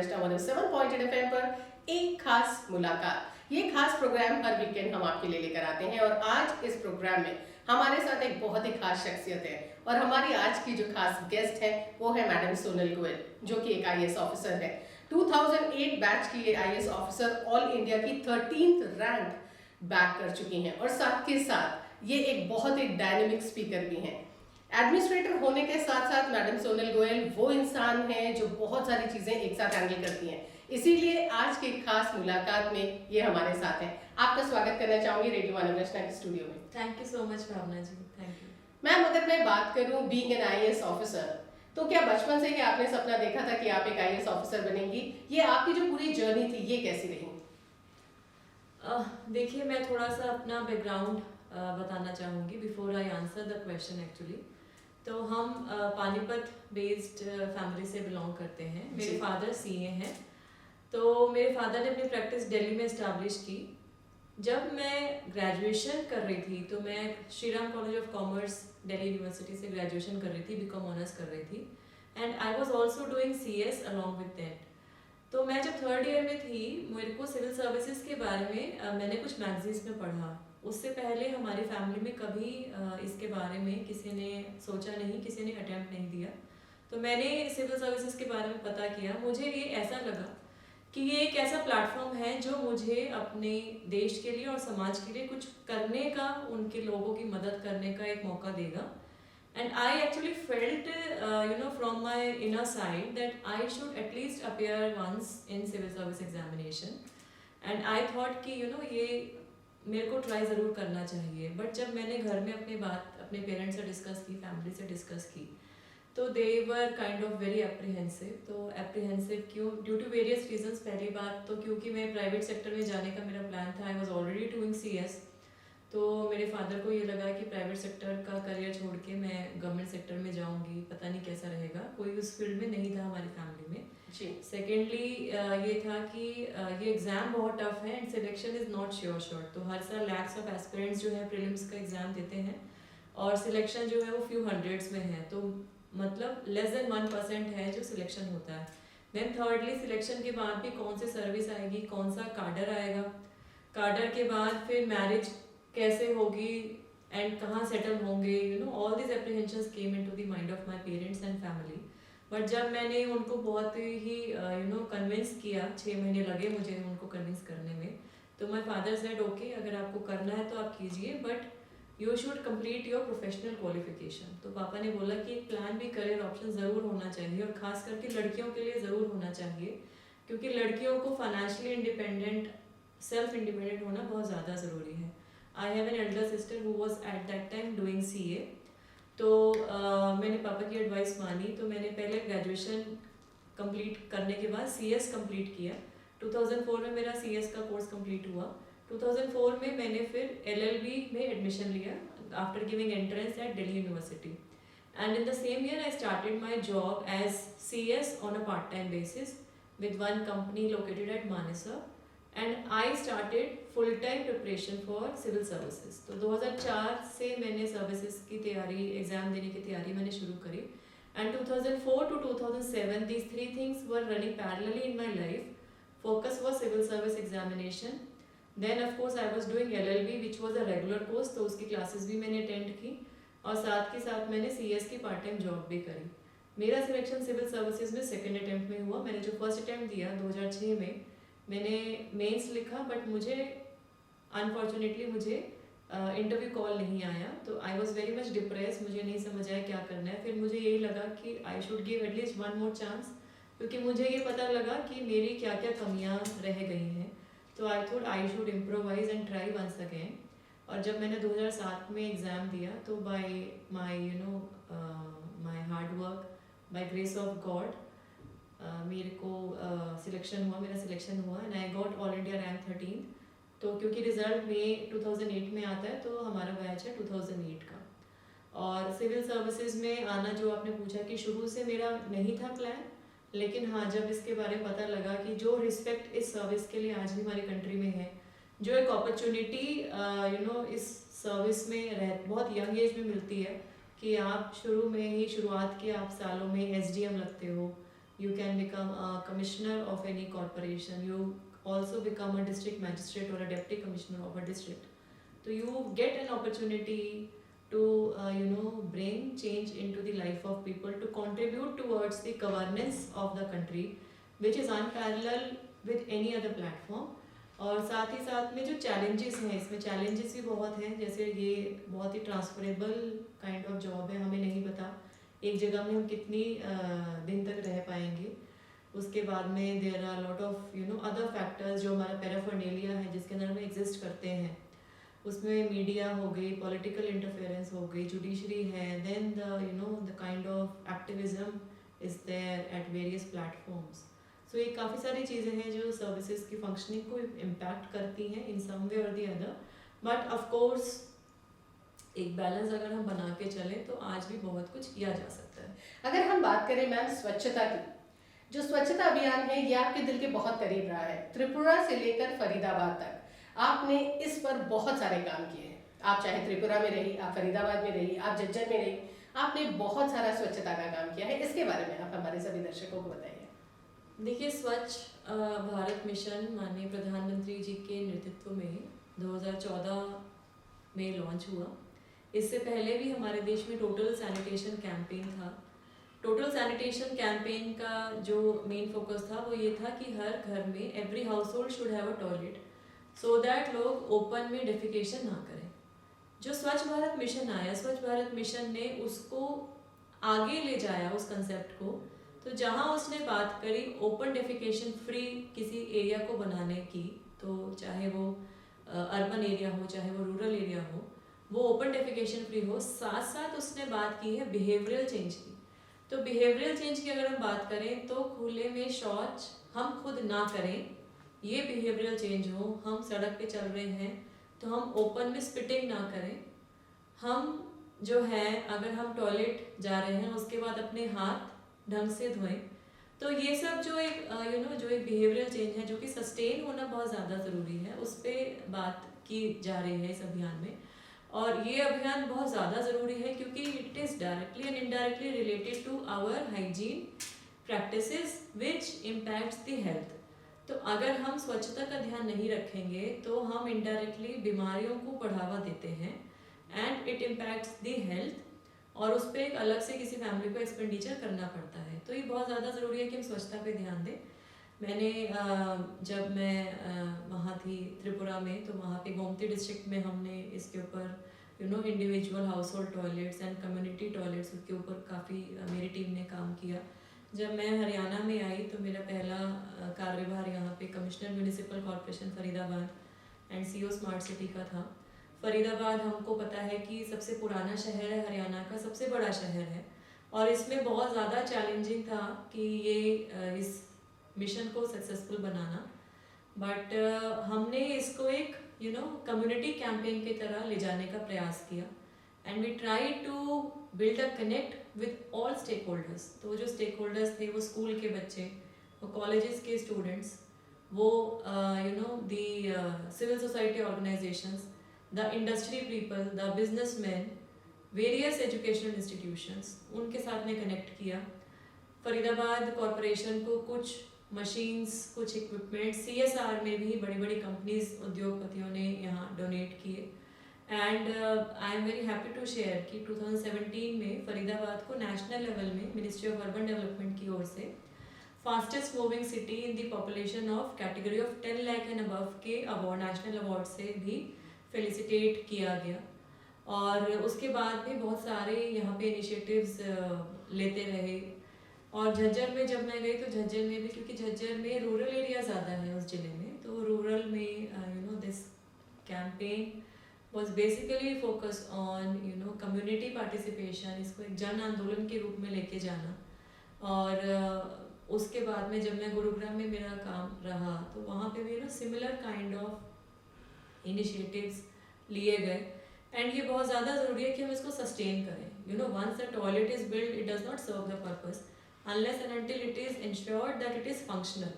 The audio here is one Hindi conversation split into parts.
नवरत्ना 107.8 FM पर एक खास मुलाकात। ये खास प्रोग्राम हर वीकेंड हम आपके लिए लेकर आते हैं और आज इस प्रोग्राम में हमारे साथ एक बहुत ही खास शख्सियत है और हमारी आज की जो खास गेस्ट है वो है मैडम सोनल गोयल, जो कि एक आईएएस ऑफिसर है। 2008 बैच की ये आईएएस ऑफिसर ऑल इंडिया की 13th रैंक बैक कर चुकी हैं और साथ के साथ ये एक बहुत ही डायनेमिक स्पीकर भी हैं। एडमिनिस्ट्रेटर होने के साथ साथ मैडम सोनल गोयल वो इंसान हैं जो बहुत सारी चीजें एक साथ हैंडल करती हैं। इसीलिए आज की खास मुलाकात में ये हमारे साथ हैं। आपका स्वागत करना चाहूंगी रेडियो नवरत्ना के स्टूडियो में। Thank you so much Bhavna ji, thank you. Ma'am, अगर मैं बात करूं बीइंग एन आईएएस ऑफिसर, तो क्या बचपन से ही आपने सपना देखा था कि आप एक आईएएस ऑफिसर बनेंगी? ये आपकी जो पूरी जर्नी थी ये कैसी रही? देखिए, मैं थोड़ा सा अपना बैकग्राउंड बताना चाहूँगी before I answer the question actually. तो हम पानीपत बेस्ड फैमिली से बिलोंग करते हैं। मेरे फादर सीए हैं, तो मेरे फादर ने अपनी प्रैक्टिस दिल्ली में इस्टेब्लिश की। जब मैं ग्रेजुएशन कर रही थी तो मैं Shri Ram college of commerce Delhi university से ग्रेजुएशन कर रही थी, बीकॉम ऑनर्स कर रही थी, and I was also doing CS along with that. तो मैं जब थर्ड ईयर में थी, मेरे को सिविल सर्विसेज के बारे में मैंने कुछ मैगजीन्स में पढ़ा। उससे पहले हमारी फैमिली में कभी इसके बारे में किसी ने सोचा नहीं, किसी ने अटेम्प्ट नहीं दिया। तो मैंने सिविल सर्विसेज के बारे में पता किया। मुझे ये ऐसा लगा कि ये एक ऐसा प्लेटफॉर्म है जो मुझे अपने देश के लिए और समाज के लिए कुछ करने का, उनके लोगों की मदद करने का एक मौका देगा। And I actually felt, from my inner side that I should at least appear once in civil service examination. And I thought कि ये मेरे को ट्राई ज़रूर करना चाहिए। बट जब मैंने घर में अपनी बात अपने पेरेंट्स से डिस्कस की, फैमिली से डिस्कस की, तो they were kind of very apprehensive. तो एप्रीहेंसिव क्यों? Due to various reasons. पहली बात तो क्योंकि मैं प्राइवेट सेक्टर में जाने का मेरा प्लान था। I was already doing CS. तो मेरे फादर को ये लगा कि प्राइवेट सेक्टर का करियर छोड़ के मैं गवर्नमेंट सेक्टर में जाऊंगी, पता नहीं कैसा रहेगा। कोई उस फील्ड में नहीं था हमारी फैमिली में जी। सेकेंडली ये था कि ये एग्ज़ाम बहुत टफ है and selection is not sure shot. तो हर साल लैक्स ऑफ एस्पिरेंट्स जो है प्रीलिम्स का एग्ज़ाम देते हैं और सिलेक्शन जो है वो फ्यू हंड्रेड्स में है। तो मतलब लेस देन 1% है जो सिलेक्शन होता है। देन थर्डली, सिलेक्शन के बाद भी कौन सी सर्विस आएगी, कौन सा कार्डर आएगा, कार्डर के बाद फिर मैरिज कैसे होगी एंड कहाँ सेटल होंगे, all this apprehensions came into the mind of my parents and family. But जब मैंने उनको बहुत ही कन्विंस किया, 6 महीने लगे मुझे उनको कन्विंस करने में, तो माय फादर सेड ओके, अगर आपको करना है तो आप कीजिए, but you should complete your professional qualification. तो पापा ने बोला कि एक प्लान भी, करियर ऑप्शन ज़रूर होना चाहिए और ख़ास करके लड़कियों के लिए ज़रूर होना चाहिए, क्योंकि लड़कियों को फाइनेंशियली इंडिपेंडेंट, सेल्फ इंडिपेंडेंट होना बहुत ज़्यादा ज़रूरी है। I have an elder sister who was at that time doing CA. तो मैंने पापा की एडवाइस मानी। तो मैंने पहले ग्रेजुएशन कंप्लीट करने के बाद सीएस कंप्लीट किया। 2004 में मेरा सीएस का कोर्स कंप्लीट हुआ। 2004 में मैंने फिर एलएलबी में एडमिशन लिया after giving entrance at Delhi university, and in the same year I started my job as CS on a part time basis with one company located at Manesar, and I started full time preparation for civil services. तो 2004 से मैंने सर्विसेज की तैयारी, एग्जाम देने की तैयारी मैंने शुरू करी, and 2004 to 2007 these 3 things were running parallelly in my life. Focus was civil service examination, then of course I was doing LLB which was a regular course, तो उसकी क्लासेस भी मैंने अटेंड की और साथ के साथ मैंने सीएस की पार्ट टाइम जॉब भी करी। मेरा सिलेक्शन सिविल सर्विसेज में सेकेंड अटैम्प्ट में हुआ। मैंने जो फर्स्ट अटैम्प्ट दिया 2006 में, मैंने मेंस लिखा, बट मुझे अनफॉर्चुनेटली मुझे इंटरव्यू कॉल नहीं आया। तो I was very much depress, मुझे नहीं समझ आया क्या करना है। फिर मुझे यही लगा कि I should give at least one more chance, क्योंकि मुझे ये पता लगा कि मेरी क्या क्या कमियां रह गई हैं। तो I thought I should improvise and try once again. और जब मैंने 2007 में एग्ज़ाम दिया, तो by my my hard work, by grace of God, मेरे को सिलेक्शन हुआ, मेरा सिलेक्शन हुआ and I got all India rank 13। तो क्योंकि रिजल्ट मई 2008 में आता है, तो हमारा बैच है 2008 का। और सिविल सर्विसेज में आना, जो आपने पूछा, कि शुरू से मेरा नहीं था प्लान, लेकिन हाँ, जब इसके बारे में पता लगा कि जो रिस्पेक्ट इस सर्विस के लिए आज भी हमारी कंट्री में है, जो एक अपॉर्चुनिटी इस सर्विस में बहुत यंग एज में मिलती है कि आप शुरू में ही, शुरुआत के आप सालों में एसडीएम लगते हो, You can become a commissioner of any corporation. You also become a district magistrate or a deputy commissioner of a district. So you get an opportunity to bring change into the life of people, to contribute towards the governance of the country, which is unparalleled with any other platform. और साथ ही साथ में जो challenges हैं, इसमें challenges भी बहुत हैं, जैसे ये बहुत ही transferable kind of job है, हमें नहीं पता एक जगह में हम कितनी दिन तक रह पाएंगे. उसके बाद में there are a lot of other factors जो हमारा paraphernalia है जिसके अंदर हम exist करते हैं. उसमें मीडिया हो गई, पॉलिटिकल इंटरफेरेंस हो गई, जुडिशरी है, then the kind of activism is there at various platforms. So ये काफ़ी सारी चीज़ें हैं जो सर्विसेज की फंक्शनिंग को इम्पैक्ट करती हैं इन सम वे और the other. But of course एक बैलेंस अगर हम बना के चलें तो आज भी बहुत कुछ किया जा सकता है. अगर हम बात करें मैम स्वच्छता की, जो स्वच्छता अभियान है ये आपके दिल के बहुत करीब रहा है. त्रिपुरा से लेकर फरीदाबाद तक आपने इस पर बहुत सारे काम किए हैं. आप चाहे त्रिपुरा में रही, आप फरीदाबाद में रही, आप झज्जर में रही, आपने बहुत सारा स्वच्छता का काम किया है. इसके बारे में आप हमारे सभी दर्शकों को बताइए. देखिए, स्वच्छ भारत मिशन माननीय प्रधानमंत्री जी के नेतृत्व में 2014 में लॉन्च हुआ. इससे पहले भी हमारे देश में टोटल सैनिटेशन कैंपेन था. टोटल सैनिटेशन कैंपेन का जो मेन फोकस था वो ये था कि हर घर में every house hold should have a toilet, so that लोग ओपन में डेफिकेशन ना करें. जो स्वच्छ भारत मिशन आया, स्वच्छ भारत मिशन ने उसको आगे ले जाया उस कंसेप्ट को. तो जहाँ उसने बात करी ओपन डेफिकेशन फ्री किसी एरिया को बनाने की, तो चाहे वो अर्बन एरिया हो चाहे वो रूरल एरिया हो, वो ओपन डेफिकेशन फ्री हो. साथ साथ उसने बात की है बिहेवियरल चेंज की. तो बिहेवियरल चेंज की अगर हम बात करें तो खुले में शौच हम खुद ना करें, ये बिहेवियरल चेंज हो. हम सड़क पे चल रहे हैं तो हम ओपन में स्पिटिंग ना करें. हम जो है अगर हम टॉयलेट जा रहे हैं उसके बाद अपने हाथ ढंग से धोएं. तो ये सब जो एक जो एक बिहेवियरल चेंज है जो कि सस्टेन होना बहुत ज़्यादा ज़रूरी है, उस पर बात की जा रही है इस अभियान में. और ये अभियान बहुत ज़्यादा ज़रूरी है क्योंकि it is directly and indirectly related to our hygiene practices which impacts the health. तो अगर हम स्वच्छता का ध्यान नहीं रखेंगे तो हम इनडायरेक्टली बीमारियों को बढ़ावा देते हैं and it impacts the health, और उस पर एक अलग से किसी फैमिली को एक्सपेंडिचर करना पड़ता है. तो ये बहुत ज़्यादा ज़रूरी है कि हम स्वच्छता पे ध्यान दें. मैंने जब मैं वहाँ थी त्रिपुरा में, तो वहाँ पे गोमती डिस्ट्रिक्ट में हमने इसके ऊपर individual house hold toilets and community toilets के ऊपर काफ़ी मेरी टीम ने काम किया. जब मैं हरियाणा में आई तो मेरा पहला कार्यभार यहाँ पे commissioner municipal corporation Faridabad and CO smart city का था. फरीदाबाद हमको पता है कि सबसे पुराना शहर है, हरियाणा का सबसे बड़ा शहर है, और इसमें बहुत ज़्यादा चैलेंजिंग था कि ये इस मिशन को सक्सेसफुल बनाना. बट हमने इसको एक कम्युनिटी कैंपेन की तरह ले जाने का प्रयास किया and we try to build a connect with all stake holders. तो जो स्टेक होल्डर्स थे वो स्कूल के बच्चे, वो कॉलेजेस के स्टूडेंट्स, वो the civil society organisations, the industry people, the businessman, various educational institutions, उनके साथ में कनेक्ट किया. फरीदाबाद कॉरपोरेशन को कुछ मशीन्स, कुछ इक्विपमेंट, CSR में भी बड़ी बड़ी कंपनीज, उद्योगपतियों ने यहाँ डोनेट किए. And I am very happy to share कि 2017 में फरीदाबाद को नेशनल लेवल में मिनिस्ट्री ऑफ अर्बन डेवलपमेंट की ओर से fastest moving city in the population of category of 10 lakh and above के अवार्ड, नेशनल अवार्ड से भी फेलिसिटेट किया गया. और उसके बाद भी बहुत सारे यहाँ पे इनिशिएटिव्स लेते रहे. और झज्जर में जब मैं गई तो झज्जर में भी, क्योंकि झज्जर में रूरल एरिया ज़्यादा है उस जिले में, तो रूरल में this campaign was basically focused on community participation, इसको एक जन आंदोलन के रूप में लेके जाना. और उसके बाद में जब मैं गुरुग्राम में मेरा काम रहा तो वहाँ पे भी सिमिलर काइंड ऑफ इनिशिएटिव्स लिए गए. एंड ये बहुत ज़्यादा ज़रूरी है कि हम इसको सस्टेन करें. Once the toilet is build, it does not serve the purpose unless and until it is insured that it is functional.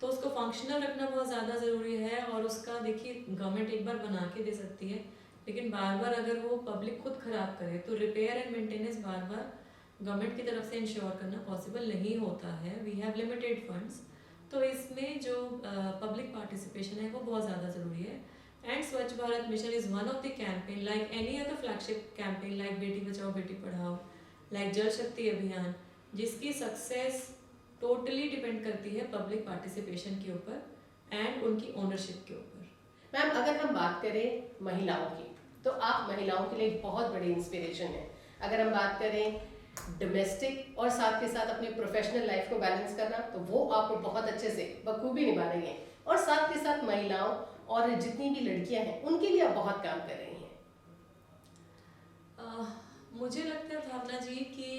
तो उसको फंक्शनल रखना बहुत ज़्यादा ज़रूरी है. और उसका देखिए, गवर्नमेंट एक बार बना के दे सकती है, लेकिन बार बार अगर वो पब्लिक खुद ख़राब करे तो repair and maintenance bar bar government की तरफ से इंश्योर करना पॉसिबल नहीं होता है, वी हैव लिमिटेड फंड्स, तो इसमें जो पब्लिक पार्टिसिपेशन है वो बहुत ज़्यादा ज़रूरी है। एंड स्वच्छ Bharat mission is one of the campaign like any other flagship campaign like बेटी बचाओ बेटी पढ़ाओ, लाइक जल शक्ति अभियान, जिसकी सक्सेस टोटली डिपेंड करती है पब्लिक पार्टिसिपेशन के ऊपर एंड उनकी ओनरशिप के ऊपर। मैम, अगर हम बात करें महिलाओं की, तो आप महिलाओं के लिए एक बहुत बड़ी इंस्पिरेशन है। अगर हम बात करें डोमेस्टिक और साथ के साथ अपनी प्रोफेशनल लाइफ को बैलेंस करना, तो वो आप बहुत अच्छे से बखूबी निभा रही हैं, और साथ के साथ महिलाओं और जितनी भी लड़कियां हैं उनके लिए आप बहुत काम कर रही हैं। मुझे लगता है भावना जी कि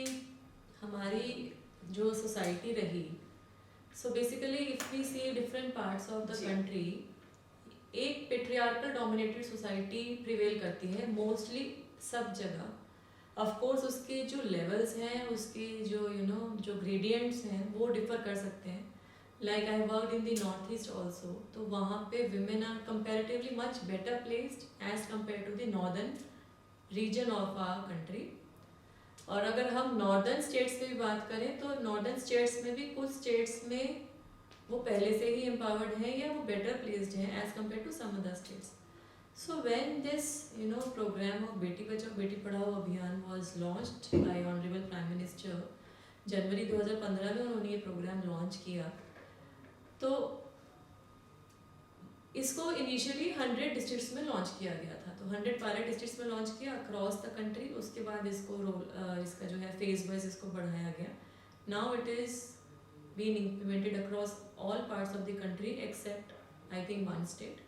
हमारी जो सोसाइटी रही, so basically if we see different parts of the country, एक पेट्रियार्कल डोमिनेटेड सोसाइटी प्रिवेल करती है मोस्टली सब जगह। ऑफ कोर्स उसके जो लेवल्स हैं, उसके जो जो ग्रेडियंट्स हैं वो डिफर कर सकते हैं। Like I worked in the north east also, तो वहाँ पे women are comparatively much better placed as compare to the northern region of our country. और अगर हम नॉर्दर्न स्टेट्स की भी बात करें, तो नॉर्दर्न स्टेट्स में भी कुछ स्टेट्स में वो पहले से ही एम्पावर्ड है या वो बेटर प्लेस्ड है as compare to some other states. So when this programme of Beti Bachao Beti Padhao Abhiyan was launched by honourable prime minister, January 2015 में उन्होंने ये प्रोग्राम लॉन्च किया। तो इसको इनिशियली 100 डिस्ट्रिक्ट्स में लॉन्च किया गया था, तो 100 पायलट डिस्ट्रिक्ट्स में लॉन्च किया अक्रॉस द कंट्री। उसके बाद इसको इसका जो है फेज वाइज इसको बढ़ाया गया। Now it is been implemented across all parts of the country except I think one state.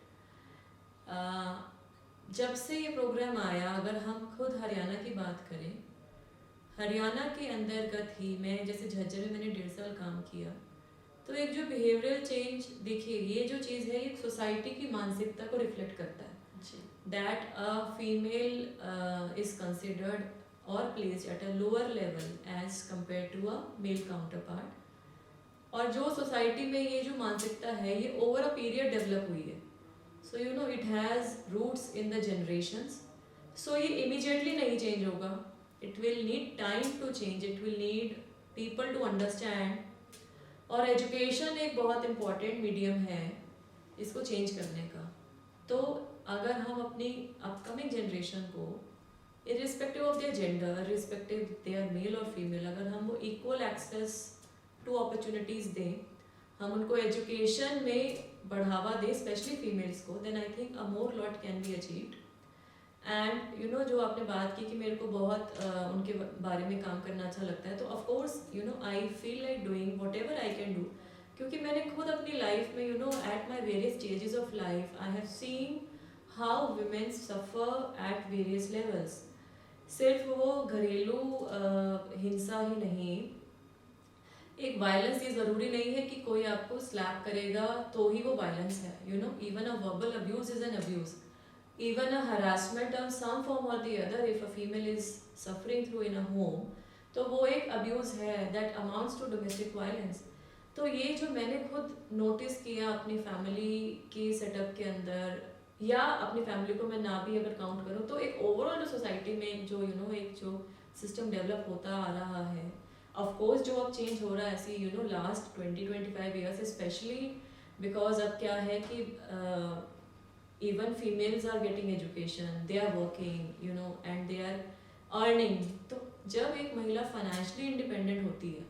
जब से ये प्रोग्राम आया, अगर हम खुद हरियाणा की बात करें, हरियाणा के अंतर्गत ही मैं जैसे झज्जर में मैंने 1.5 साल काम किया, तो एक जो बिहेवियरल चेंज, देखिए ये जो चीज़ है ये सोसाइटी की मानसिकता को रिफ्लेक्ट करता है। That a female is considered और placed at a lower level as compare to a male counterpart. और जो सोसाइटी में ये जो मानसिकता है ये ओवर अ पीरियड डेवलप हुई है। So it has roots in the generations. So ये इमीडिएटली नहीं चेंज होगा, it will need time to change, it will need people to understand. और एजुकेशन एक बहुत इम्पॉर्टेंट मीडियम है इसको चेंज करने का। तो अगर हम अपनी अपकमिंग जनरेशन को irrespective of their gender, irrespective there mail और फीमेल, अगर हम वो इक्वल एक्सेस टू अपॉर्चुनिटीज़ दें, हम उनको एजुकेशन में बढ़ावा दें स्पेशली फीमेल्स को, then I think a more lot can be achieved. And जो आपने बात की कि मेरे को बहुत उनके बारे में काम करना अच्छा लगता है, तो of course I feel like doing what ever I can do, क्योंकि मैंने खुद अपनी लाइफ में at my various stages of life I have seen how women suffer at various levels. सिर्फ वो घरेलू हिंसा ही नहीं, एक वायलेंस ये ज़रूरी नहीं है कि कोई आपको स्लैप करेगा तो ही वो वायलेंस है। Even a verbal abuse is an abuse, even a harassment of some form or the other, if a female is suffering through in a home, तो वो एक abuse है, that amounts to domestic violence। तो ये जो मैंने खुद नोटिस किया अपनी फैमिली के सेटअप के अंदर, या अपनी फैमिली को मैं ना भी अगर काउंट करूँ, तो एक ओवरऑल जो सोसाइटी में जो एक जो सिस्टम डेवलप होता आ रहा है, ऑफ कोर्स जो अब चेंज हो रहा है ऐसी लास्ट 20-25 ईयर्स स्पेशली, बिकॉज अब क्या है कि even females are getting education, they are working, and they are earning। तो जब एक महिला फाइनेंशियली इंडिपेंडेंट होती है,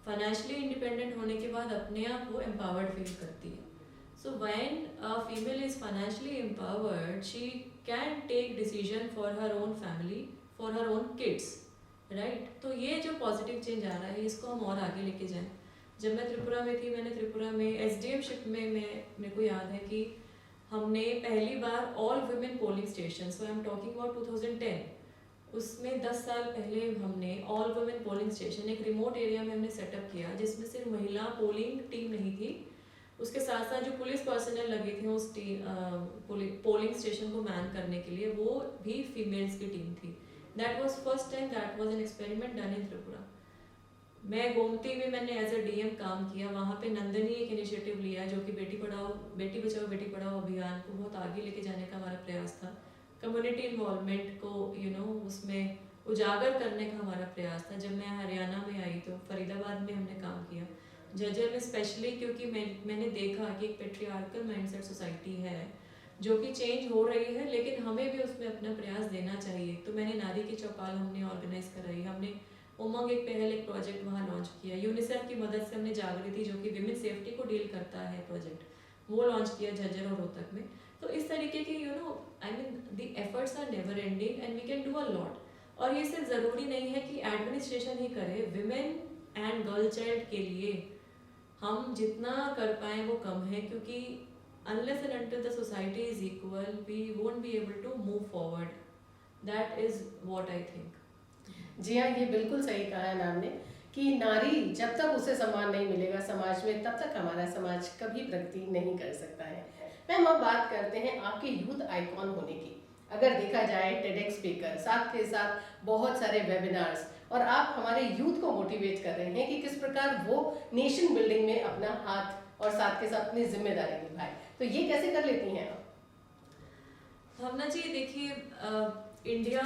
फाइनेंशियली इंडिपेंडेंट होने के बाद अपने आप वो एम्पावर्ड फील करती है। So when a female is financially empowered, she can take decision for her own family, for her own kids, right. तो ये जो पॉजिटिव चेंज आ रहा है इसको हम और आगे लेके जाएं। जब मैं त्रिपुरा में थी, मैंने त्रिपुरा में SDM शिप में मेरे को याद है कि हमने पहली बार all women polling station, so I am talking about 2010, उसमें 10 साल पहले हमने ऑल वुमेन पोलिंग स्टेशन एक रिमोट एरिया में हमने सेटअप किया, जिसमें सिर्फ महिला पोलिंग टीम नहीं थी, उसके साथ साथ जो पुलिस पर्सनल लगे थे उस पोलिंग स्टेशन को मैन करने के लिए, वो भी फीमेल्स की टीम थी। That was first time, that was an experiment done in Tripura. मैं गोमती में मैंने एज अ DM काम किया, वहाँ पे नंदनी एक इनिशिएटिव लिया जो कि बेटी बचाओ बेटी पढ़ाओ अभियान को बहुत आगे लेके जाने का हमारा प्रयास था। कम्युनिटी इन्वॉल्वमेंट को उसमें उजागर करने का हमारा प्रयास था। जब मैं हरियाणा में आई तो फरीदाबाद में हमने काम किया, झज्जर में स्पेशली, क्योंकि मैंने देखा कि एक पेट्रियार्कल माइंडसेट सोसाइटी है जो कि चेंज हो रही है, लेकिन हमें भी उसमें अपना प्रयास देना चाहिए। तो मैंने नारी की चौपाल हमने ऑर्गेनाइज कराई, हमने उमंग एक पहल एक प्रोजेक्ट वहाँ लॉन्च किया, यूनिसेफ की मदद से हमने जागृति जो कि विमेन सेफ्टी को डील करता है प्रोजेक्ट, वो लॉन्च किया झज्जर और रोहतक में। तो इस तरीके के I mean the efforts are never ending and we can do a lot. और ये सिर्फ ज़रूरी नहीं है कि एडमिनिस्ट्रेशन ही करे, विमेन एंड गर्ल चाइल्ड के लिए हम जितना कर पाएँ वो कम है, क्योंकि unless and until the society is equal we won't be able to move forward. That is what I think. जी हाँ, ये बिल्कुल सही कहा है मैम ने कि नारी जब तक उसे सम्मान नहीं मिलेगा समाज में, तब तक हमारा समाज कभी प्रगति नहीं कर सकता है। मैम अब बात करते हैं आपके यूथ आइकॉन होने की। अगर देखा जाए टेडेक्स स्पीकर, साथ के साथ बहुत सारे वेबिनार्स, और आप हमारे यूथ को मोटिवेट कर रहे हैं कि किस प्रकार वो नेशन बिल्डिंग में अपना हाथ और साथ के साथ अपनी जिम्मेदारी निभाए, तो ये कैसे कर लेती हैं आप? भावना जी देखिए, इंडिया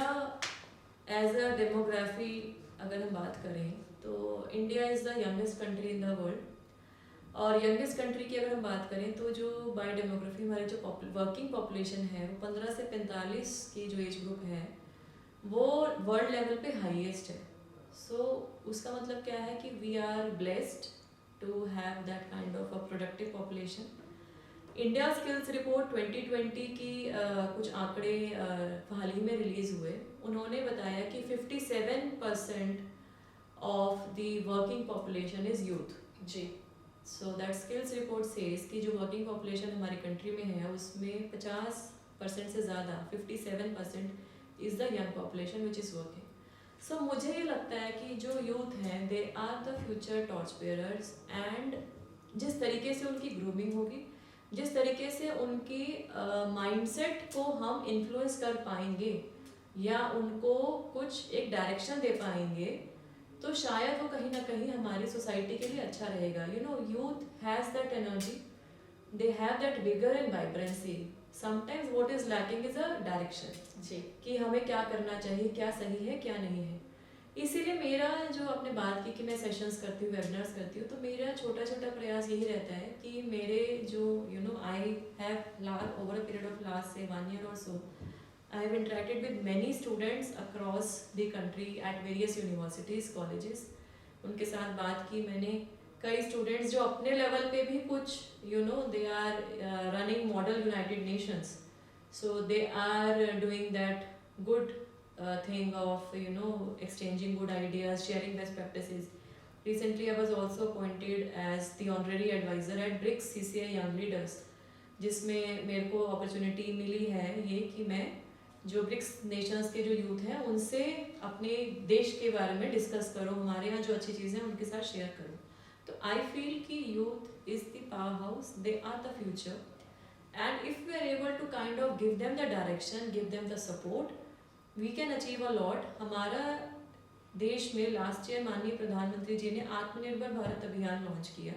एज अ डेमोग्राफी अगर हम बात करें तो India is the youngest country in the world. और यंगेस्ट कंट्री की अगर हम बात करें तो जो बाय डेमोग्राफी हमारी जो वर्किंग पॉपुलेशन है वो 15 से 45 की जो एज ग्रुप है वो वर्ल्ड लेवल पे हाईएस्ट है। सो उसका मतलब क्या है कि we are blessed to have that kind of a productive population. India skills report 2020 की कुछ आंकड़े हाल ही में रिलीज हुए। उन्होंने बताया कि 57% of the working population is youth. जी। So that skills report says कि जो वर्किंग पॉपुलेशन हमारी कंट्री में है उसमें 50% से ज़्यादा 57% is the young population which is working. So मुझे ये लगता है कि जो यूथ हैं they are the future torch bearers, and जिस तरीके से उनकी ग्रूमिंग होगी, जिस तरीके से उनकी माइंडसेट को हम इन्फ्लुएंस कर पाएंगे या उनको कुछ एक डायरेक्शन दे पाएंगे, तो शायद वो कहीं ना कहीं हमारी सोसाइटी के लिए अच्छा रहेगा। Youth has that energy, they have that vigour and vibrancy. Sometimes what is lacking is a direction जी, कि हमें क्या करना चाहिए, क्या सही है क्या नहीं है। इसीलिए मेरा जो आपने बात की कि मैं सेशंस करती हूँ, वेबिनार्स करती हूँ, तो मेरा छोटा छोटा प्रयास यही रहता है कि मेरे जो I have over a period of last से 1 year or so, I have interacted with many students across the country at various universities, colleges. उनके साथ बात की मैंने। कई स्टूडेंट्स जो अपने लेवल पे भी कुछ they are running model United Nations, so they are doing that good thing of exchanging good ideas, sharing best practices. Recently I was also appointed as the honorary advisor at BRICS CCI Young Leaders, जिसमें मेरे को अपॉर्चुनिटी मिली है ये कि मैं जो ब्रिक्स नेशंस के जो यूथ हैं उनसे अपने देश के बारे में डिस्कस करूँ, हमारे यहाँ जो अच्छी चीज़ें हैं उनके साथ शेयर करूँ। तो आई फील कि youth is the powerhouse, they are the future, and if we are able to kind of give them the direction, give them the support, we can achieve a lot. हमारा देश में लास्ट ईयर माननीय प्रधानमंत्री जी ने आत्मनिर्भर भारत अभियान लॉन्च किया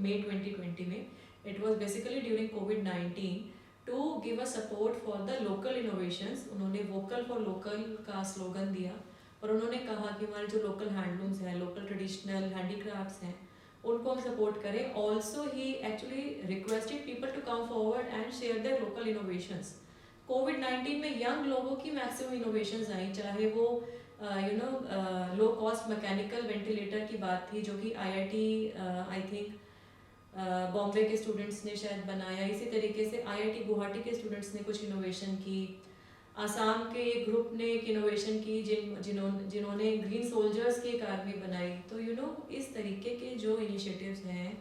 मई 2020 में। इट वॉज बेसिकली ड्यूरिंग कोविड-19 to give a support for the local innovations. उन्होंने वोकल फॉर लोकल का स्लोगन दिया और उन्होंने कहा कि हमारे जो लोकल हैंडलूम्स हैं, लोकल ट्रेडिशनल हैंडीक्राफ्ट्स हैं, उनको हम सपोर्ट करें। Also he actually requested people to come forward and share their local innovations. कोविड-19 में यंग लोगों की मैक्सिमम इनोवेशंस आई, चाहे वो लो कॉस्ट मैकेनिकल वेंटिलेटर की बात थी जो कि आईआईटी आई थिंक बॉम्बे के स्टूडेंट्स ने शायद बनाया, इसी तरीके से आईआईटी गुवाहाटी के स्टूडेंट्स ने कुछ इनोवेशन की, आसाम के एक ग्रुप ने एक इनोवेशन की जिन्होंने ग्रीन सोल्जर्स की एक आर्मी बनाई। तो इस तरीके के जो इनिशिएटिव्स हैं,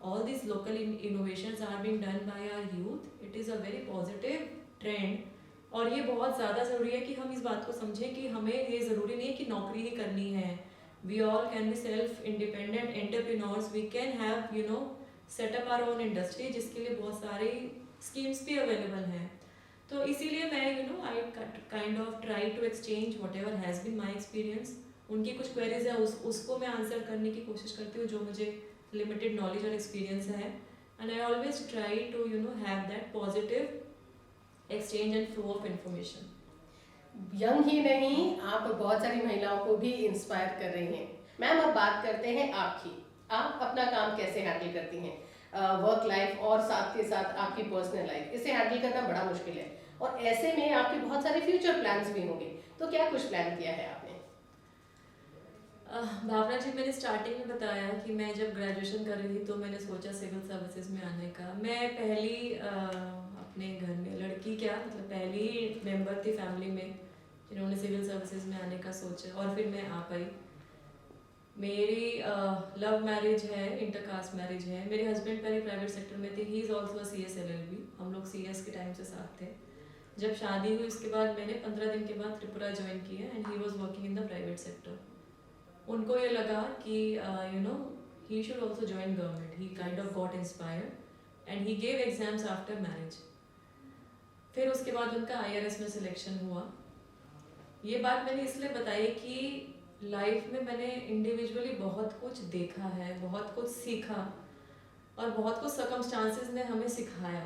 all this local innovations are being done by our youth. It is a very positive trend, और ये बहुत ज़्यादा ज़रूरी है कि हम इस बात को समझें कि हमें ये ज़रूरी नहीं है कि नौकरी ही करनी है। We all can be self independent entrepreneurs, we can have set up our own industry, जिसके लिए बहुत सारी स्कीम्स भी अवेलेबल हैं। तो इसीलिए मैं I kind of try to exchange whatever has been my experience. उनकी कुछ क्वेरीज है उसको मैं आंसर करने की कोशिश करती हूँ जो मुझे लिमिटेड नॉलेज और एक्सपीरियंस है, and I always try to have that positive exchange and flow of information. Young ही नहीं, आप बहुत सारी महिलाओं को भी इंस्पायर कर रही हैं। मैम, अब बात करते हैं आपकी। आप अपना काम कैसे हैंडल करती हैं? वर्क लाइफ और साथ के साथ आपकी पर्सनल लाइफ, इसे हैंडल करना बड़ा मुश्किल है, और ऐसे में आपके बहुत सारे फ्यूचर प्लान्स भी होंगे, तो क्या कुछ प्लान किया है आपने? भावना जी, मैंने स्टार्टिंग में बताया कि मैं जब ग्रेजुएशन कर रही थी तो मैंने सोचा सिविल सर्विसेज में आने का। मैं पहली अपने घर में लड़की क्या मतलब पहली मेंबर थी फैमिली में जिन्होंने सिविल सर्विसेज में आने का सोचा, और फिर मैं आ पाई। मेरी लव मैरिज है, इंटरकास्ट मैरिज है। मेरे हस्बैंड पहले प्राइवेट सेक्टर में थे, he is also CS LLB। हम लोग CS के टाइम से साथ थे। जब शादी हुई उसके बाद मैंने 15 दिन के बाद त्रिपुरा ज्वाइन किया and he was working in the private sector. उनको ये लगा कि he should also join government. He kind of got inspired and he gave exams after marriage. फिर उसके बाद उनका IRS में सिलेक्शन हुआ। ये बात मैंने इसलिए बताई कि लाइफ में मैंने इंडिविजुअली बहुत कुछ देखा है, बहुत कुछ सीखा, और बहुत कुछ सर्कमस्टांसेस ने हमें सिखाया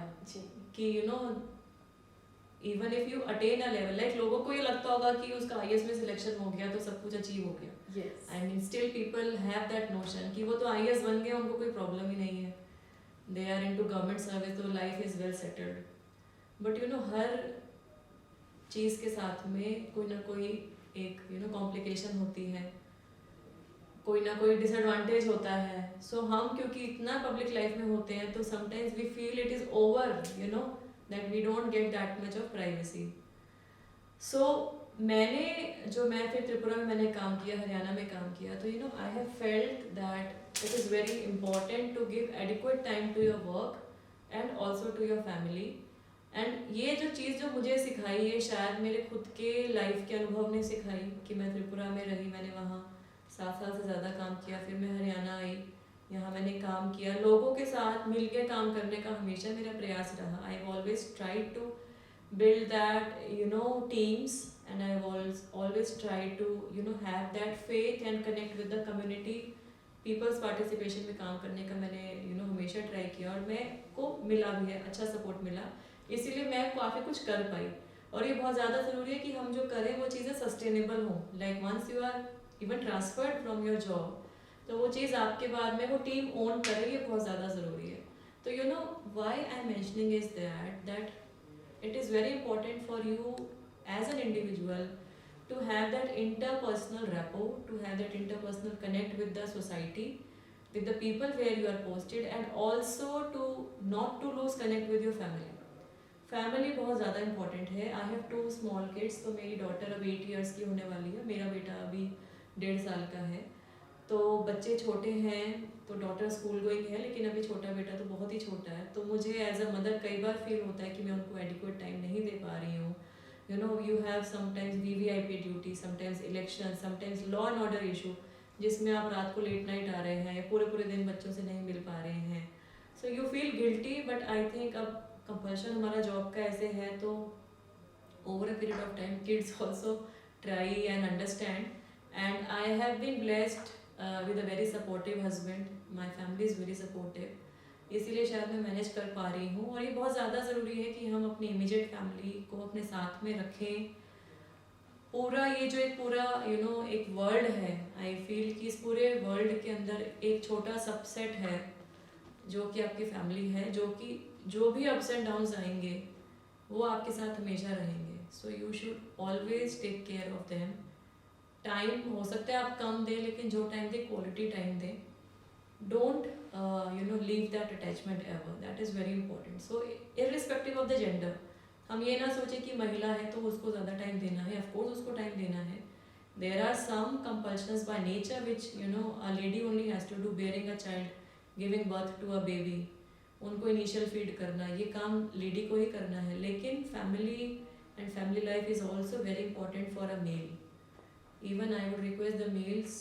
कि even if you attain a level, like लोगों को ये लगता होगा कि उसका IAS में सिलेक्शन हो गया तो सब कुछ अचीव हो गया। I mean still people have that notion कि वो तो IAS बन गए, उनको कोई प्रॉब्लम ही नहीं है, they are into government service, तो life is well settled. But हर चीज़ के साथ में कोई ना कोई एक कॉम्प्लिकेशन होती है, कोई ना कोई डिसएडवांटेज होता है। सो हम क्योंकि इतना पब्लिक लाइफ में होते हैं तो sometimes we feel it is over, that we don't get that much of privacy. So मैं फिर त्रिपुरा में मैंने काम किया, हरियाणा में काम किया, तो I have felt that it is very important to give adequate time to your work and also to your family. And ये जो चीज़ जो मुझे सिखाई है, शायद मेरे खुद के लाइफ के अनुभव ने सिखाई कि मैं त्रिपुरा में रही, मैंने वहाँ 7 साल से ज़्यादा काम किया, फिर मैं हरियाणा आई, यहाँ मैंने काम किया। लोगों के साथ मिलकर काम करने का हमेशा मेरा प्रयास रहा। I have always tried to build that teams, and I have always tried to have that faith and connect with the community. People's participation में काम करने का मैंने हमेशा ट्राई किया, और मैं को मिला भी है, अच्छा सपोर्ट मिला, इसीलिए मैं काफ़ी कुछ कर पाई। और ये बहुत ज़्यादा ज़रूरी है कि हम जो करें वो चीज़ें सस्टेनेबल हों। Like once you are even transferred from your job, तो वो चीज़ आपके बाद में वो टीम ओन करे, ये बहुत ज़्यादा ज़रूरी है। तो why I am mentioning is that it is very important for you as an individual to have that interpersonal rapport, to have that interpersonal connect with the society, with the people where you are posted, and also to not to lose connect with your family. Family बहुत ज़्यादा इंपॉर्टेंट है। आई हैव 2 स्मॉल किड्स, तो मेरी डॉटर अब 8 years की होने वाली है, मेरा बेटा अभी 1.5 साल का है। तो बच्चे छोटे हैं, तो डॉटर स्कूल गोइंग है, लेकिन अभी छोटा बेटा तो बहुत ही छोटा है। तो मुझे एज अ मदर कई बार फील होता है कि मैं उनको एडिक्वेट टाइम नहीं दे पा रही हूँ। you have sometimes VVIP duty, sometimes election, sometimes law and order issue, जिसमें आप रात को लेट नाइट आ रहे हैं, पूरे दिन बच्चों से नहीं मिल पा रहे हैं। So you feel guilty, but I think अब कंपल्शन हमारा जॉब का ऐसे है, तो over a period of time kids also try and understand, and I have been blessed with a very supportive husband. My family is very supportive, इसीलिए शायद मैं मैनेज कर पा रही हूँ। और ये बहुत ज़्यादा ज़रूरी है कि हम अपनी इमीडिएट फैमिली को अपने साथ में रखें। पूरा ये जो एक पूरा एक वर्ल्ड है, आई फील कि इस पूरे वर्ल्ड के अंदर एक छोटा सबसेट है जो कि आपकी फैमिली है, जो कि जो भी अप्स एंड डाउन्स आएंगे वो आपके साथ हमेशा रहेंगे। So you should always take care of them. Time हो सकता है आप कम दें, लेकिन जो टाइम दें क्वालिटी टाइम दें। Don't leave that attachment ever, that is very important. So irrespective of the gender, हम ये ना सोचें कि महिला है तो उसको ज़्यादा टाइम देना है, ऑफकोर्स उसको टाइम देना है। There are some compulsions by nature which a lady only has to do, bearing a child, giving birth to a baby, उनको इनिशियल फीड करना, ये काम लेडी को ही करना है। लेकिन family and family life is also very important for a male. Even I would request the males,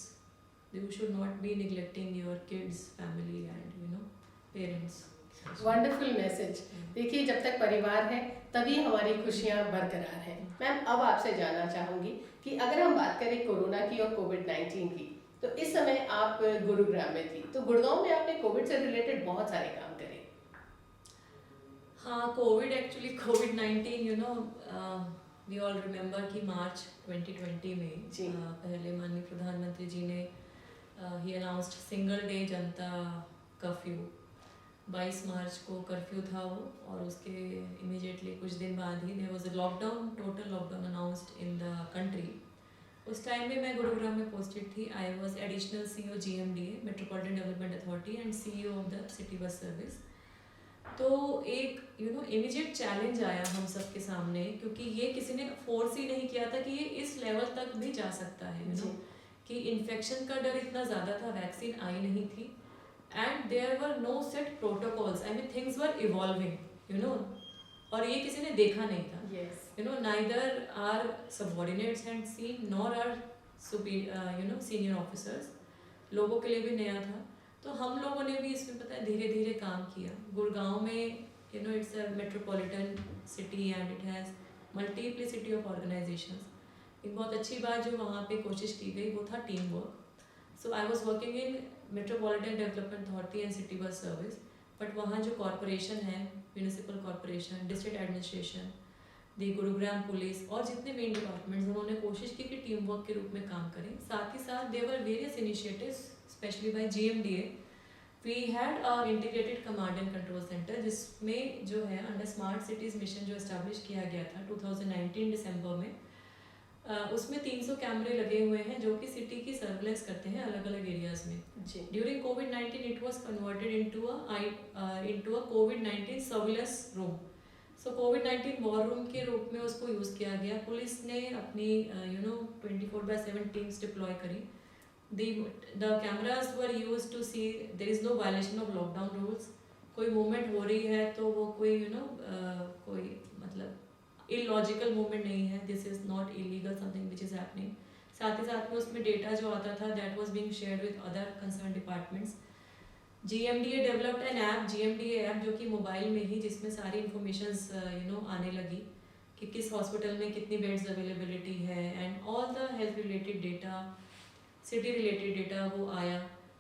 you should not be neglecting your kids, family and parents. Wonderful message. देखिए, जब तक परिवार है तभी हमारी खुशियाँ बरकरार हैं। मैम, अब आपसे जानना चाहूँगी कि अगर हम बात करें कोरोना की और कोविड-19 की, तो इस समय आप गुरुग्राम में थी, तो गुड़गांव में आपने कोविड से रिलेटेड बहुत सारे काम करे। हाँ, कोविड-19 वी ऑल रिमेम्बर कि मार्च 2020 में जी। पहले माननीय प्रधानमंत्री जी ने ही अनाउंस्ड सिंगल डे जनता कर्फ्यू। 22 मार्च को कर्फ्यू था वो, और उसके इमीडिएटली कुछ दिन बाद ही there was a lockdown, total lockdown announced in the country. उस टाइम में मैं गुरुग्राम में पोस्टेड थी। I was additional CEO GMDA, metropolitan development authority, and CEO of the city bus service. तो एक इमीडिएट चैलेंज आया हम सब के सामने, क्योंकि ये किसी ने फोर्स ही नहीं किया था कि ये इस लेवल तक भी जा सकता है, कि इन्फेक्शन का डर इतना ज़्यादा था, वैक्सीन आई नहीं थी, and there were no set protocols. I mean things were evolving, और ये किसी ने देखा नहीं था। Neither our subordinates had seen nor our senior officers. लोगों के लिए भी नया था। तो हम लोगों ने भी इसमें पता है धीरे धीरे काम किया। गुड़गांव में it's a metropolitan city and it has multiplicity of organisations. एक बहुत अच्छी बात जो वहाँ पे कोशिश की गई वो था team work. So I was working in metropolitan development authority and city bus service, but वहाँ जो कॉरपोरेशन है, म्यूनिसिपल कॉरपोरेशन, डिस्ट्रिक्ट एडमिनिस्ट्रेशन, दी गुरुग्राम पुलिस और जितने मेन डिपार्टमेंट्स, उन्होंने कोशिश की कि टीम वर्क के रूप में काम करें। साथ ही साथ there were various initiatives specially by GMDA। We had a integrated command and control centre, जिसमें जो है अंडर स्मार्ट सिटीज़ मिशन जो एस्टैब्लिश किया गया था 2019 दिसंबर में, उसमें 300 कैमरे लगे हुए हैं जो कि सिटी की सर्वेलेंस करते हैं अलग अलग एरियाज में। During covid it was converted into a covid surveillance room. So covid war room के रूप में उसको यूज़ किया गया। पुलिस ने अपनी 24/7 टीम्स डिप्लॉय करी। The cameras were used to see there is no violation of lockdown rules. कोई मूवमेंट हो रही है तो वो कोई कोई मतलब इलॉजिकल मूवमेंट नहीं है, this is not illegal something which is happening. साथ ही साथ में उसमें डेटा जो आता था that was being shared with other concern departments. GMDA developed N app, GMDA app, जो कि मोबाइल में ही, जिसमें सारी इंफॉर्मेशंस आने लगी कि किस हॉस्पिटल में कितनी बेड्स अवेलेबिलिटी है and all the health related data, city related data वो आया।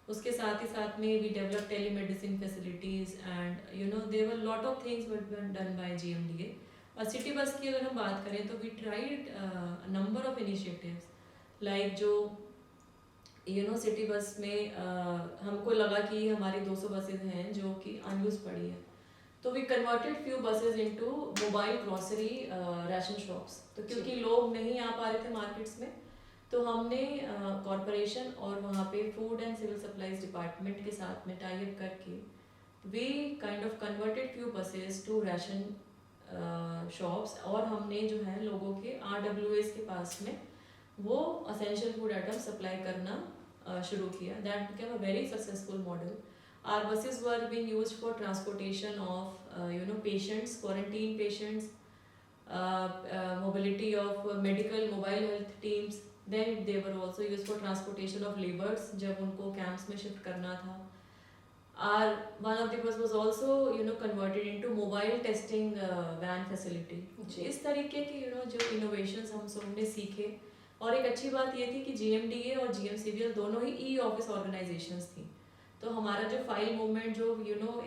उसके साथ ही साथ में we develop telemedicine facilities and there were lot of things were done by GMDA। और सिटी बस की अगर हम बात करें तो we tried number of initiatives, like जो सिटी बस में हमको लगा कि हमारी 200 बसेज हैं जो कि अनयूज पड़ी है, तो we converted few buses into mobile grocery ration shops. तो क्योंकि लोग नहीं आ पा रहे थे मार्केट्स में, तो हमने कॉरपोरेशन और वहाँ पे food and civil supplies department के साथ में टाई अप करके we kind of converted few buses to ration shops, और हमने जो है लोगों के RWAs के पास में वो असेंशियल फूड आइटम सप्लाई करना शुरू किया। That became a very successful model. Our buses were being used for transportation of patients, quarantine patients, mobility of medical mobile health teams. Then they were also used for transportation of laborers जब उनको camps में shift करना था। One of the bus was also converted into mobile testing van facility। इस तरीके की जो innovations हम सबने सीखे। और एक अच्छी बात ये थी कि GMDA और GMCBL दोनों ही e-office organizations थी, तो हमारा जो फाइल मूवमेंट जो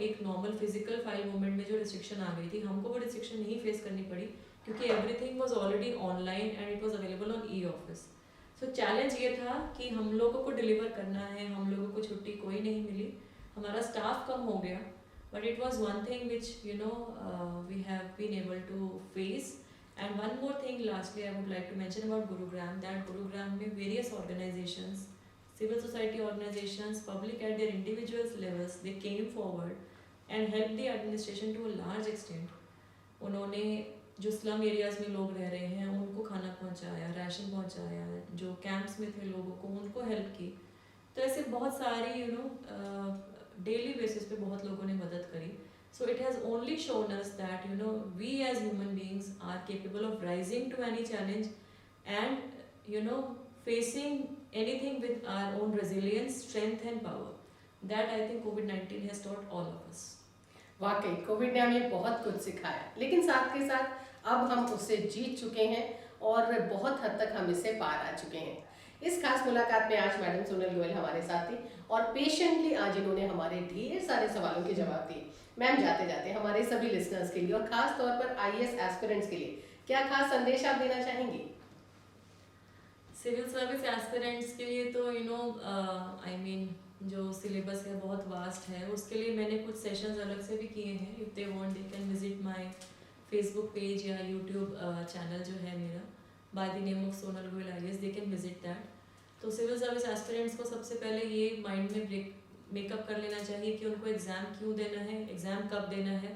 एक नॉर्मल फिजिकल फाइल मूवमेंट में जो रिस्ट्रिक्शन आ गई थी, हमको वो रिस्ट्रिक्शन नहीं फेस करनी पड़ी, क्योंकि everything was already online and it was available on e-office. So challenge ये था कि हम लोगों को डिलीवर करना है, हम लोगों को छुट्टी कोई नहीं मिली, हमारा स्टाफ कम हो गया, but it was one thing which we have been able to face. And one more thing lastly I would like to mention about Gurugram, that Gurugram में various organisations, civil society organizations, public at their individual levels, they came forward and helped the administration to a large extent. उन्होंने जो स्लम एरियाज में लोग रह रहे हैं उनको खाना पहुंचाया, राशन पहुंचाया, जो कैंप्स में थे लोगों को उनको हेल्प की। तो ऐसे बहुत सारी डेली बेसिस पे बहुत लोगों ने मदद करी। So it has only shown us that we as human beings are capable of rising to any challenge and facing anything with our own resilience, strength and power. That I think COVID-19 has taught all of us. वाकई कोविड ने हमें बहुत कुछ सिखाया, लेकिन साथ के साथ अब हम उससे जीत चुके हैं और बहुत हद तक हम इससे पार आ चुके हैं। इस खास मुलाकात में आज मैडम सोनल गोयल हमारे साथ थी और पेशेंटली आज इन्होंने हमारे ढेर सारे सवालों के जवाब दिए। मैम जाते जाते हमारे सभी लिसनर्स के लिए और खास तौर पर IAS एस्पिरेंट्स के लिए क्या खास संदेश आप देना चाहेंगी? सिविल सर्विस एस्पिरेंट्स के लिए तो आई मीन जो सिलेबस है बहुत वास्ट है, उसके लिए मैंने कुछ सेशंस अलग से भी किए हैं. If they want they can visit my Facebook page या यूट्यूब चैनल जो है मेरा by the name of Sonal Goyal IAS, they can visit that. तो सिविल सर्विस एस्पिरेंट्स को सबसे पहले ये माइंड में मेकअप कर लेना चाहिए कि उनको एग्ज़ाम क्यों देना है, एग्ज़ाम कब देना है,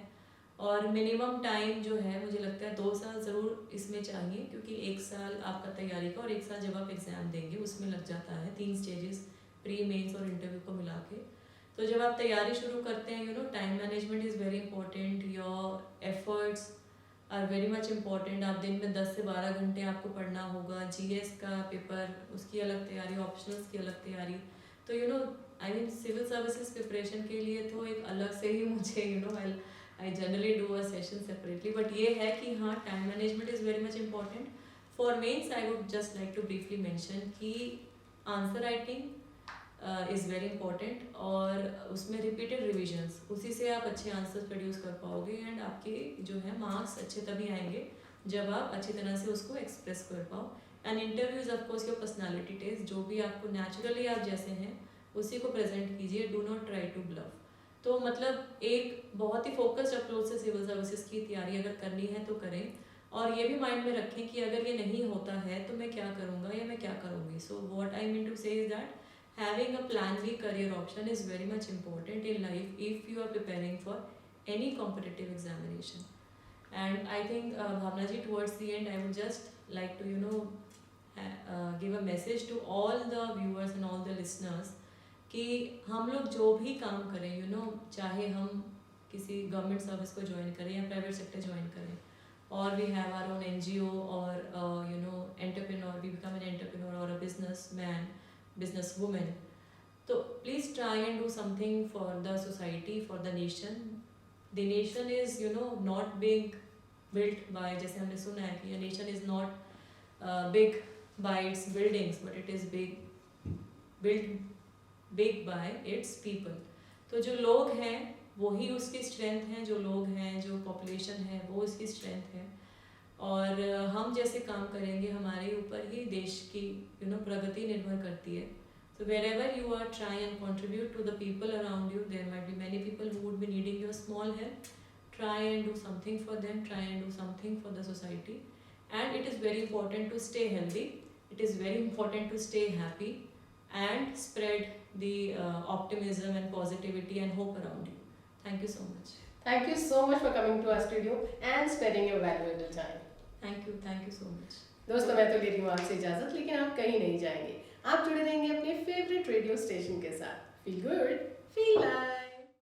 और मिनिमम टाइम जो है मुझे लगता है 2 साल ज़रूर इसमें चाहिए, क्योंकि 1 साल आपका तैयारी का और 1 साल जब आप एग्ज़ाम देंगे उसमें लग जाता है. 3 स्टेजेस प्री मेंस और इंटरव्यू को मिला के. तो जब आप तैयारी शुरू करते हैं time management is very important. Your efforts are very much important. आप दिन में 10 से 12 घंटे आपको पढ़ना होगा. GS का पेपर उसकी अलग तैयारी, ऑप्शनल्स की अलग तैयारी. तो I mean civil services preparation के लिए तो एक अलग से ही मुझे I generally do a session separately, but ये है कि हाँ, time management is very much important. For mains, I would just like to briefly mention कि answer writing is very important, और उसमें repeated revisions, उसी से आप अच्छे answers produce कर पाओगे, and आपके जो है marks अच्छे तभी आएंगे जब आप अच्छी तरह से उसको express कर पाओ. And interview is of course your personality test. जो भी आपको naturally आप जैसे हैं उसी को present कीजिए. Do not try to bluff. तो मतलब एक बहुत ही फोकस्ड अप्रोच से सिविल सर्विसेज की तैयारी अगर करनी है तो करें, और ये भी माइंड में रखें कि अगर ये नहीं होता है तो मैं क्या करूँगा या मैं क्या करूँगी. So what I mean to say is that having a plan B career option is very much important in life if you are preparing for any competitive examination. And I think Bhavna ji, towards the end I would just like to give a message to all the viewers and all the listeners कि हम लोग जो भी काम करें चाहे हम किसी गवर्नमेंट सर्विस को ज्वाइन करें या प्राइवेट सेक्टर ज्वाइन करें, और we have our own NGO और entrepreneur, we become an entrepreneur और अ बिजनेसमैन, बिजनेस वुमेन. तो please try and do something for the society, for the nation. The nation is not big built by, जैसे हमने सुना है कि nation is not big by its buildings, but it is built big by its people. तो जो लोग हैं वही उसकी स्ट्रेंथ हैं, जो लोग हैं, जो पॉपुलेशन है वो उसकी स्ट्रेंथ है, और हम जैसे काम करेंगे हमारे ऊपर ही देश की प्रगति निर्भर करती है. So wherever you are, try and contribute to the people around you. There might be many people who would be needing your small help. Try and do something for them. Try and do something for the society. And it is very important to stay healthy. It is very important to stay happy and spread the optimism and positivity and hope around you. Thank you so much. Thank you so much for coming to our studio and sparing your valuable time. Thank you so much. दोस्तों, मैं तो ले रही हूँ आपसे इजाजत, लेकिन आप कहीं नहीं जाएंगे. आप जुड़े रहेंगे अपने फेवरेट रेडियो स्टेशन के साथ. Feel good, feel live.